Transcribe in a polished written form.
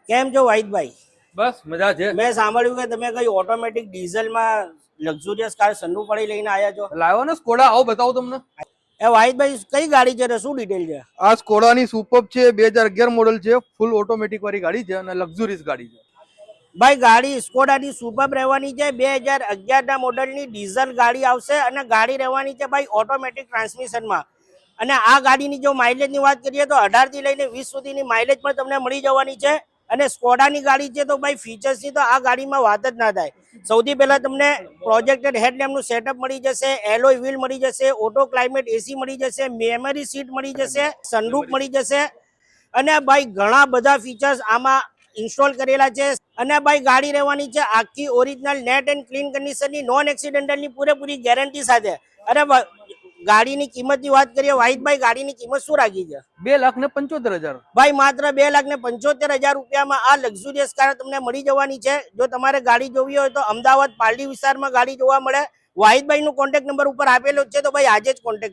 કેમ છો વાહિદભાઈ? બસ મજા છે. મેં સાંભળ્યું કે તમે કઈ ઓટોમેટિક ડીઝલમાં લક્ઝુરિયસ કાર સન્નુ પડી લઈને આવ્યા છો. લાવ્યો ને સ્કોડા, આવો બતાવું તમને. એ વાહિદભાઈ કઈ ગાડી છે ને શું ડિટેલ છે? આ સ્કોડાની સુપર છે, 2011 મોડલ છે, ફૂલ ઓટોમેટિક વાળી ગાડી છે અને લક્ઝુરિયસ ગાડી છે. ભાઈ ગાડી સ્કોડાની સુપર રહેવાની છે, 2011 ના મોડલની ડીઝલ ગાડી આવશે અને ગાડી રહેવાની છે ભાઈ ઓટોમેટિક ટ્રાન્સમિશનમાં. અને આ ગાડીની જો માઇલેજની વાત કરીએ તો 18 થી લઈને 20 સુધીની માઇલેજ પણ તમને મળી જવાની છે. અને સ્કોડાની ગાડી છે તો ભાઈ ફીચર્સની તો આ ગાડીમાં વાત જ ના થાય. સૌથી પહેલા તમને પ્રોજેક્ટેડ હેડલેમ્પનું સેટઅપ મળી જશે, એલોય વ્હીલ મળી જશે, ઓટો ક્લાઇમેટ એસી મળી જશે, મેમરી સીટ મળી જશે, સનરૂફ મળી જશે અને ભાઈ ઘણા બધા ફીચર્સ આમાં ઇન્સ્ટોલ કરેલા છે. અને ભાઈ ગાડી રહેવાની છે આખી ઓરિજિનલ નેટ એન્ડ ક્લીન કન્ડિશનની, નોન એક્સિડેન્ટલની પૂરેપૂરી ગેરંટી સાથે. અરે ગાડીની કિંમતની વાત કરીએ વાહિદભાઈ, ગાડીની કિંમત શું રાખી છે? 2,75,000. ભાઈ માત્ર 2,75,000 રૂપિયામાં આ લક્ઝુરિયસ કાર તમને મળી જવાની છે. જો તમારે ગાડી જોવી હોય તો અમદાવાદ પાલડી વિસ્તારમાં ગાડી જોવા મળે. વાહિદભાઈ નું કોન્ટેક્ટ નંબર ઉપર આપેલો છે, તો ભાઈ આજે જ કોન્ટેક્ટ કરો.